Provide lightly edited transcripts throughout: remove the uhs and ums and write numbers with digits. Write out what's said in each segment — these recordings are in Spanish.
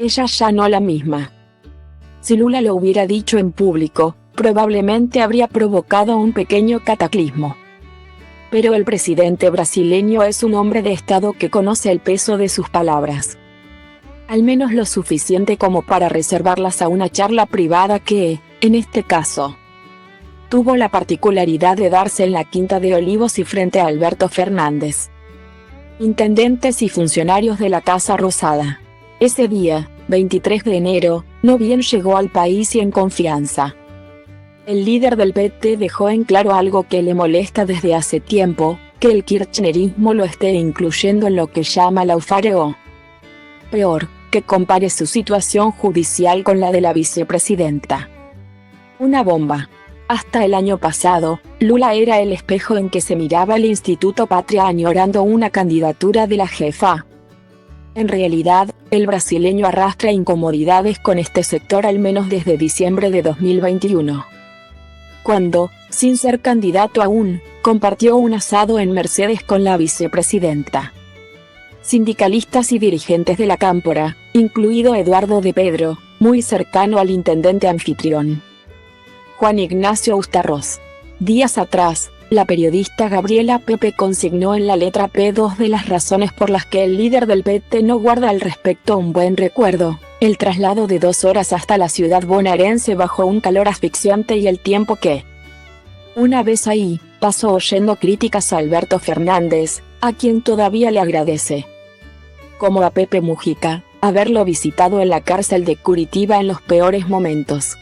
Ella ya no la misma. Si Lula lo hubiera dicho en público, probablemente habría provocado un pequeño cataclismo. Pero el presidente brasileño es un hombre de Estado que conoce el peso de sus palabras. Al menos lo suficiente como para reservarlas a una charla privada que, en este caso, tuvo la particularidad de darse en la Quinta de Olivos y frente a Alberto Fernández, intendentes y funcionarios de la Casa Rosada. Ese día, 23 de enero, no bien llegó al país y en confianza. El líder del PT dejó en claro algo que le molesta desde hace tiempo, que el kirchnerismo lo esté incluyendo en lo que llama lawfare o, peor, que compare su situación judicial con la de la vicepresidenta. Una bomba. Hasta el año pasado, Lula era el espejo en que se miraba el Instituto Patria añorando una candidatura de la jefa. En realidad, el brasileño arrastra incomodidades con este sector al menos desde diciembre de 2021. Cuando, sin ser candidato aún, compartió un asado en Mercedes con la vicepresidenta. Sindicalistas y dirigentes de la Cámpora, incluido Eduardo de Pedro, muy cercano al intendente anfitrión, Juan Ignacio Ustarroz. Días atrás, la periodista Gabriela Pepe consignó en la letra P dos de las razones por las que el líder del PT no guarda al respecto un buen recuerdo: el traslado de 2 horas hasta la ciudad bonaerense bajo un calor asfixiante y el tiempo que, una vez ahí, pasó oyendo críticas a Alberto Fernández, a quien todavía le agradece, como a Pepe Mujica, haberlo visitado en la cárcel de Curitiba en los peores momentos.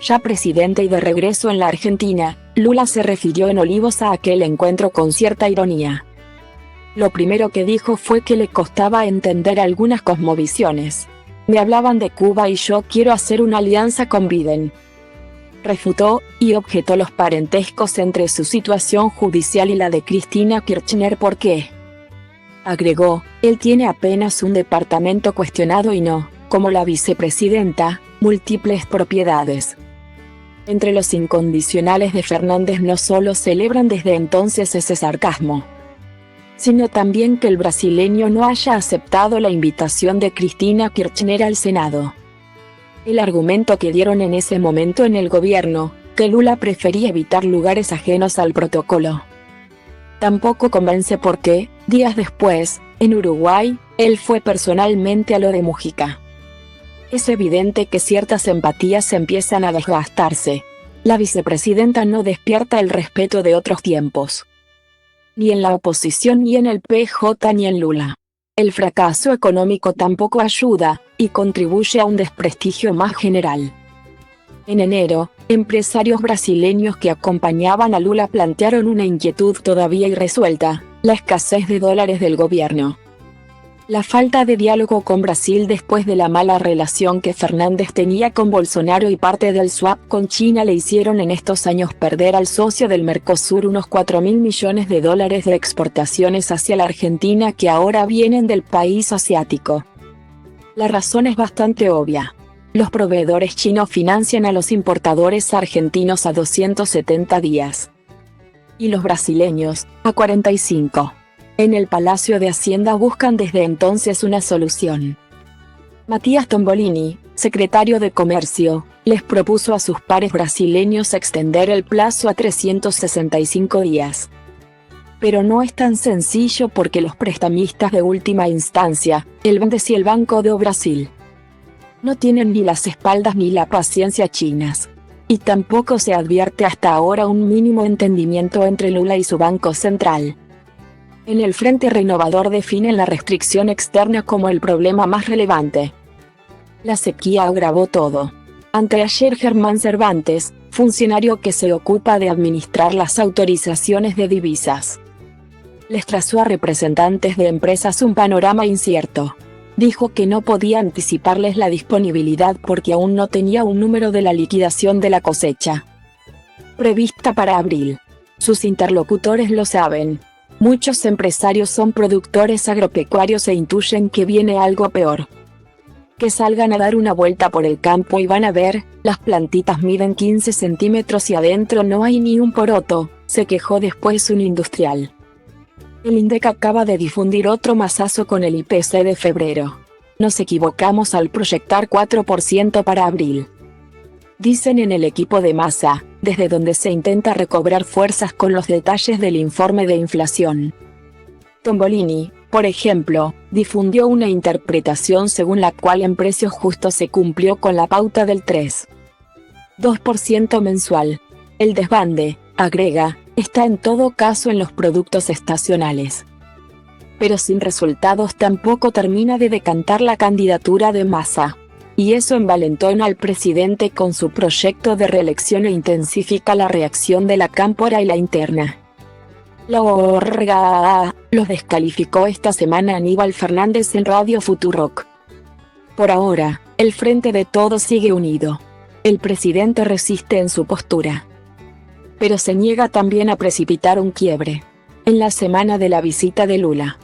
Ya presidente y de regreso en la Argentina, Lula se refirió en Olivos a aquel encuentro con cierta ironía. Lo primero que dijo fue que le costaba entender algunas cosmovisiones. Me hablaban de Cuba y yo quiero hacer una alianza con Biden. Refutó, y objetó los parentescos entre su situación judicial y la de Cristina Kirchner porque, agregó, él tiene apenas un departamento cuestionado y no, como la vicepresidenta, múltiples propiedades. Entre los incondicionales de Fernández no solo celebran desde entonces ese sarcasmo, sino también que el brasileño no haya aceptado la invitación de Cristina Kirchner al Senado. El argumento que dieron en ese momento en el gobierno, que Lula prefería evitar lugares ajenos al protocolo, tampoco convence porque, días después, en Uruguay, él fue personalmente a lo de Mujica. Es evidente que ciertas empatías empiezan a desgastarse. La vicepresidenta no despierta el respeto de otros tiempos, ni en la oposición ni en el PJ ni en Lula. El fracaso económico tampoco ayuda, y contribuye a un desprestigio más general. En enero, empresarios brasileños que acompañaban a Lula plantearon una inquietud todavía irresuelta: la escasez de dólares del gobierno. La falta de diálogo con Brasil después de la mala relación que Fernández tenía con Bolsonaro y parte del swap con China le hicieron en estos años perder al socio del Mercosur unos 4.000 millones de dólares de exportaciones hacia la Argentina que ahora vienen del país asiático. La razón es bastante obvia. Los proveedores chinos financian a los importadores argentinos a 270 días. Y los brasileños, a 45. En el Palacio de Hacienda buscan desde entonces una solución. Matías Tombolini, secretario de Comercio, les propuso a sus pares brasileños extender el plazo a 365 días. Pero no es tan sencillo porque los prestamistas de última instancia, el BNDES y el Banco do Brasil, no tienen ni las espaldas ni la paciencia chinas. Y tampoco se advierte hasta ahora un mínimo entendimiento entre Lula y su Banco Central. En el Frente Renovador definen la restricción externa como el problema más relevante. La sequía agravó todo. Anteayer Germán Cervantes, funcionario que se ocupa de administrar las autorizaciones de divisas, les trazó a representantes de empresas un panorama incierto. Dijo que no podía anticiparles la disponibilidad porque aún no tenía un número de la liquidación de la cosecha prevista para abril. Sus interlocutores lo saben. Muchos empresarios son productores agropecuarios e intuyen que viene algo peor. Que salgan a dar una vuelta por el campo y van a ver, las plantitas miden 15 centímetros y adentro no hay ni un poroto, se quejó después un industrial. El INDEC acaba de difundir otro mazazo con el IPC de febrero. nos equivocamos al proyectar 4% para abril. Dicen en el equipo de Massa, desde donde se intenta recobrar fuerzas con los detalles del informe de inflación. Tombolini, por ejemplo, difundió una interpretación según la cual en precios justos se cumplió con la pauta del 3,2% mensual. El desbande, agrega, está en todo caso en los productos estacionales. Pero sin resultados tampoco termina de decantar la candidatura de Massa. Y eso envalentona al presidente con su proyecto de reelección e intensifica la reacción de la cámpora y la interna. La Orga los descalificó esta semana Aníbal Fernández en Radio Futurock. Por ahora, el Frente de Todos sigue unido. El presidente resiste en su postura. Pero se niega también a precipitar un quiebre. En la semana de la visita de Lula,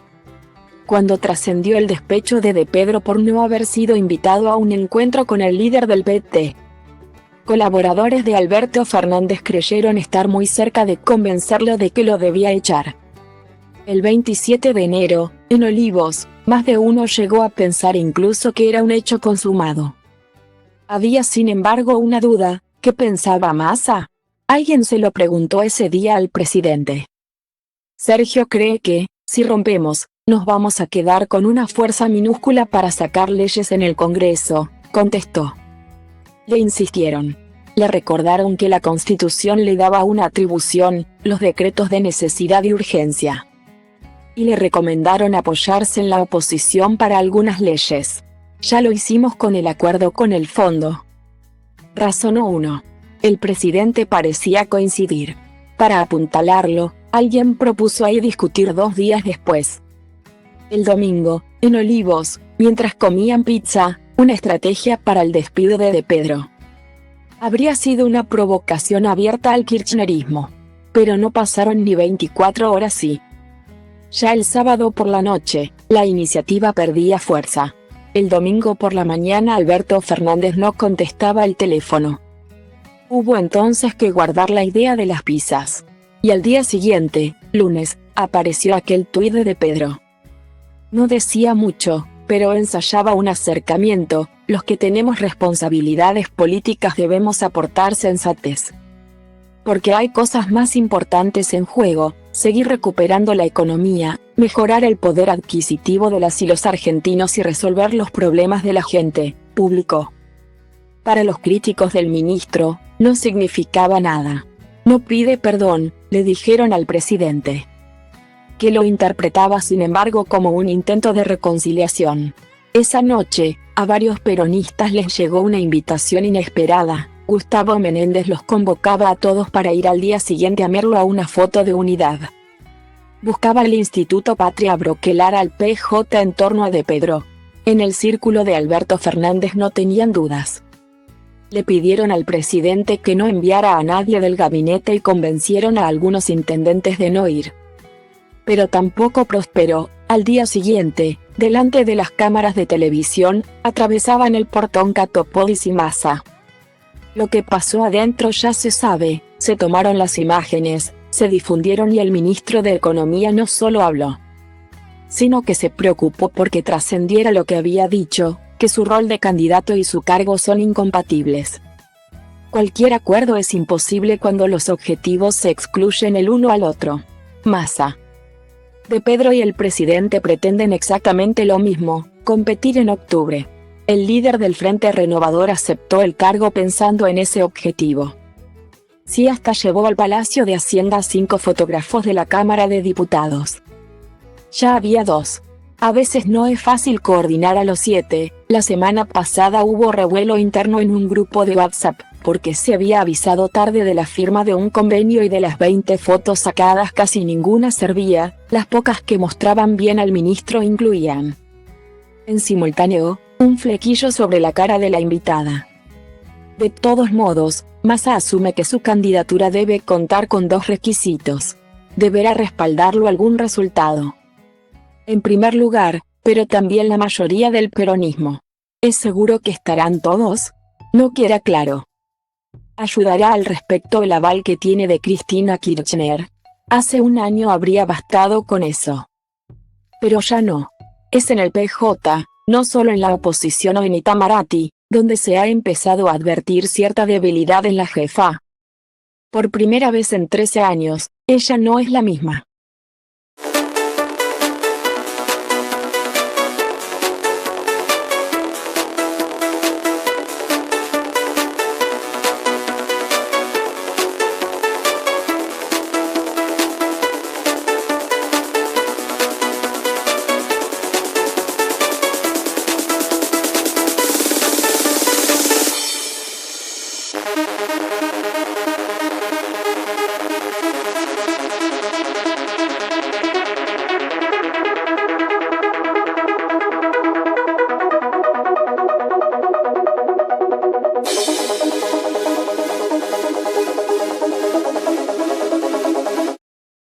cuando trascendió el despecho de Pedro por no haber sido invitado a un encuentro con el líder del PT. Colaboradores de Alberto Fernández creyeron estar muy cerca de convencerlo de que lo debía echar. El 27 de enero, en Olivos, más de uno llegó a pensar incluso que era un hecho consumado. Había sin embargo una duda: ¿qué pensaba Massa? Alguien se lo preguntó ese día al presidente. Sergio cree que, si rompemos, nos vamos a quedar con una fuerza minúscula para sacar leyes en el Congreso, contestó. Le insistieron. Le recordaron que la Constitución le daba una atribución, los decretos de necesidad y urgencia. Y le recomendaron apoyarse en la oposición para algunas leyes. Ya lo hicimos con el acuerdo con el fondo, razonó uno. El presidente parecía coincidir. Para apuntalarlo, alguien propuso ahí discutir 2 días después. El domingo, en Olivos, mientras comían pizza, una estrategia para el despido de Pedro. Habría sido una provocación abierta al kirchnerismo. Pero no pasaron ni 24 horas y ya el sábado por la noche, la iniciativa perdía fuerza. El domingo por la mañana Alberto Fernández no contestaba el teléfono. Hubo entonces que guardar la idea de las pizzas. Y al día siguiente, lunes, apareció aquel tuit de Pedro. No decía mucho, pero ensayaba un acercamiento: los que tenemos responsabilidades políticas debemos aportar sensatez. Porque hay cosas más importantes en juego: seguir recuperando la economía, mejorar el poder adquisitivo de las y los argentinos y resolver los problemas de la gente, publicó. Para los críticos del ministro, no significaba nada. No pide perdón, le dijeron al presidente. Que lo interpretaba sin embargo como un intento de reconciliación. Esa noche, a varios peronistas les llegó una invitación inesperada. Gustavo Menéndez los convocaba a todos para ir al día siguiente a Merlo a una foto de unidad. Buscaba el Instituto Patria broquelar al PJ en torno a Pedro. En el círculo de Alberto Fernández no tenían dudas. Le pidieron al presidente que no enviara a nadie del gabinete y convencieron a algunos intendentes de no ir. Pero tampoco prosperó. Al día siguiente, delante de las cámaras de televisión, atravesaban el portón Catopodis y Massa. Lo que pasó adentro ya se sabe, se tomaron las imágenes, se difundieron y el ministro de Economía no solo habló, sino que se preocupó porque trascendiera lo que había dicho, que su rol de candidato y su cargo son incompatibles. Cualquier acuerdo es imposible cuando los objetivos se excluyen el uno al otro. Massa, Pedro y el presidente pretenden exactamente lo mismo: competir en octubre. El líder del Frente Renovador aceptó el cargo pensando en ese objetivo. Sí, hasta llevó al Palacio de Hacienda 5 fotógrafos de la Cámara de Diputados. Ya había 2. A veces no es fácil coordinar a los 7. La semana pasada hubo revuelo interno en un grupo de WhatsApp, porque se había avisado tarde de la firma de un convenio y de las 20 fotos sacadas casi ninguna servía. Las pocas que mostraban bien al ministro incluían, en simultáneo, un flequillo sobre la cara de la invitada. De todos modos, Massa asume que su candidatura debe contar con 2 requisitos. Deberá respaldarlo algún resultado. En primer lugar, pero también la mayoría del peronismo. ¿Es seguro que estarán todos? No queda claro. ¿Ayudará al respecto el aval que tiene de Cristina Kirchner? Hace un año habría bastado con eso. Pero ya no. Es en el PJ, no solo en la oposición o en Itamaraty, donde se ha empezado a advertir cierta debilidad en la jefa. Por primera vez en 13 años, ella no es la misma.